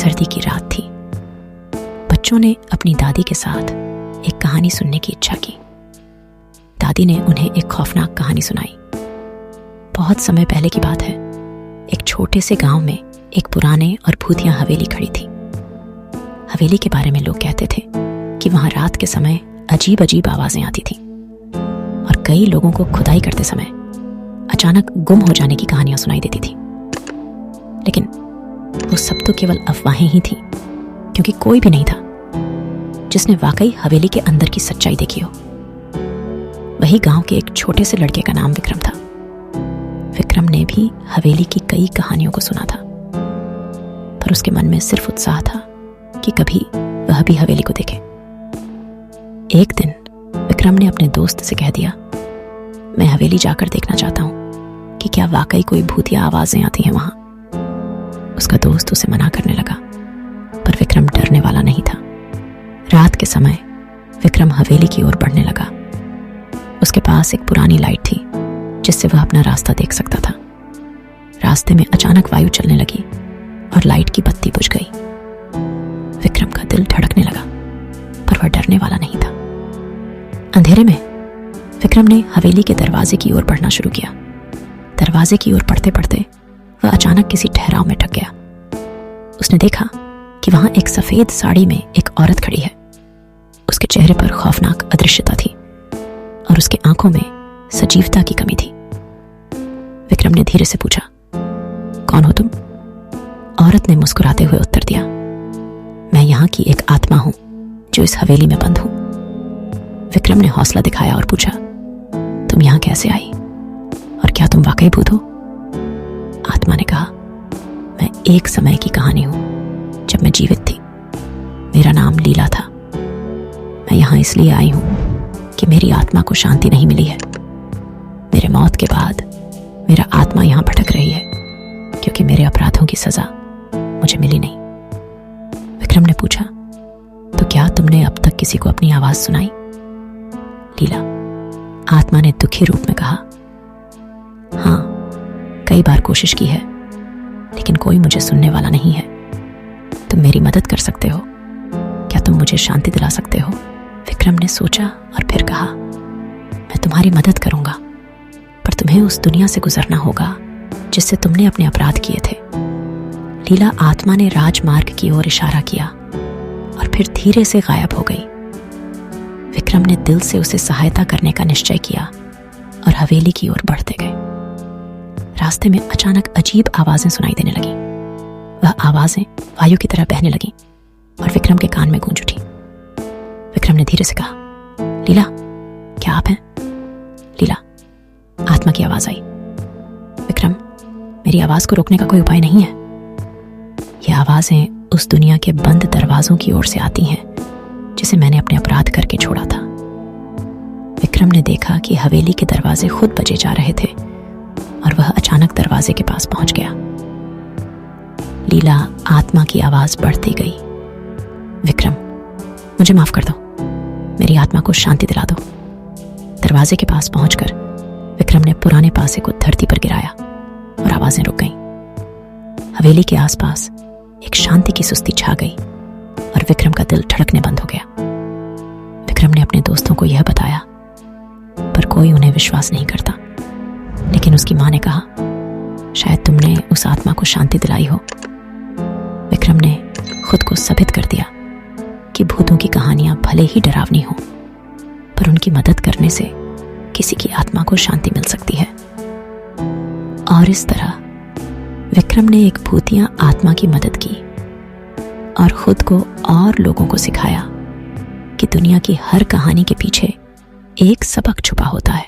सर्दी की रात थी। बच्चों ने अपनी दादी के साथ एक कहानी सुनने की इच्छा की। दादी ने उन्हें एक खौफनाक कहानी सुनाई। बहुत समय पहले की बात है। एक छोटे से गांव में एक पुराने और भूतिया हवेली खड़ी थी। हवेली के बारे में लोग कहते थे कि वहां रात के समय अजीब अजीब आवाजें आती थीं और कई लोगों को खुदाई करते समय अचानक गुम हो जाने की कहानियां सुनाई देती थी। लेकिन वो सब तो केवल अफवाहें ही थीं, क्योंकि कोई भी नहीं था जिसने वाकई हवेली के अंदर की सच्चाई देखी हो। वही गांव के एक छोटे से लड़के का नाम विक्रम था। विक्रम ने भी हवेली की कई कहानियों को सुना था, पर उसके मन में सिर्फ उत्साह था कि कभी वह भी हवेली को देखे। एक दिन विक्रम ने अपने दोस्त से कह दिया, मैं हवेली जाकर देखना चाहता हूं कि क्या वाकई कोई भूतिया आवाजें आती हैं वहां। उसका दोस्त उसे मना करने लगा, पर विक्रम डरने वाला नहीं था। रात के समय विक्रम हवेली की ओर बढ़ने लगा। उसके पास एक पुरानी लाइट थी जिससे वह अपना रास्ता देख सकता था। रास्ते में अचानक वायु चलने लगी और लाइट की बत्ती बुझ गई। विक्रम का दिल धड़कने लगा, पर वह डरने वाला नहीं था। अंधेरे में विक्रम ने हवेली के दरवाजे की ओर बढ़ना शुरू किया। दरवाजे की ओर बढ़ते बढ़ते वह अचानक किसी ठहराव में ठक गया। उसने देखा कि वहां एक सफेद साड़ी में एक औरत खड़ी है। उसके चेहरे पर खौफनाक अदृश्यता थी और उसके आंखों में सजीवता की कमी थी। विक्रम ने धीरे से पूछा, कौन हो तुम? औरत ने मुस्कुराते हुए उत्तर दिया, मैं यहां की एक आत्मा हूं जो इस हवेली में बंद हूं। विक्रम ने हौसला दिखाया और पूछा, तुम यहां कैसे आई और क्या तुम वाकई भूत हो? आत्मा ने कहा, मैं एक समय की कहानी हूं जब मैं जीवित थी। मेरा नाम लीला था। मैं यहां इसलिए आई हूं कि मेरी आत्मा को शांति नहीं मिली है। मेरे मौत के बाद मेरा आत्मा यहां भटक रही है क्योंकि मेरे अपराधों की सजा मुझे मिली नहीं। विक्रम ने पूछा, तो क्या तुमने अब तक किसी को अपनी आवाज सुनाई? लीला, आत्मा ने दुखी रूप में कहा, हां, कई बार कोशिश की है, लेकिन कोई मुझे सुनने वाला नहीं है। तुम मेरी मदद कर सकते हो। क्या तुम मुझे शांति दिला सकते हो? विक्रम ने सोचा और फिर कहा, मैं तुम्हारी मदद करूंगा, पर तुम्हें उस दुनिया से गुजरना होगा जिससे तुमने अपने अपराध किए थे। लीला आत्मा ने राजमार्ग की ओर इशारा किया और फिर धीरे से गायब हो गई। विक्रम ने दिल से उसे सहायता करने का निश्चय किया और हवेली की ओर बढ़ते गए। रास्ते में अचानक अजीब आवाजें सुनाई देने लगी। वह आवाजें वायु की तरह बहने लगी और विक्रम के कान में गूंज उठी। विक्रम ने धीरे से कहा, लीला, क्या आप हैं? लीला, आत्मा की आवाज आई, विक्रम, मेरी आवाज को रोकने का कोई उपाय नहीं है। ये आवाजें उस दुनिया के बंद दरवाजों की ओर से आती हैं जिसे मैंने अपने अपराध करके छोड़ा था। विक्रम ने देखा कि हवेली के दरवाजे खुद बजे जा रहे थे और वह अचानक दरवाजे के पास पहुंच गया। लीला आत्मा की आवाज बढ़ती गई, विक्रम, मुझे माफ कर दो, मेरी आत्मा को शांति दिला दो। दरवाजे के पास पहुंचकर विक्रम ने पुराने पासे को धरती पर गिराया और आवाजें रुक गईं। हवेली के आसपास एक शांति की सुस्ती छा गई और विक्रम का दिल धड़कने बंद हो गया। विक्रम ने अपने दोस्तों को यह बताया, पर कोई उन्हें विश्वास नहीं करता। लेकिन उसकी मां ने कहा, शायद तुमने उस आत्मा को शांति दिलाई हो। विक्रम ने खुद को साबित कर दिया कि भूतों की कहानियां भले ही डरावनी हो, पर उनकी मदद करने से किसी की आत्मा को शांति मिल सकती है। और इस तरह विक्रम ने एक भूतिया आत्मा की मदद की और खुद को और लोगों को सिखाया कि दुनिया की हर कहानी के पीछे एक सबक छुपा होता है।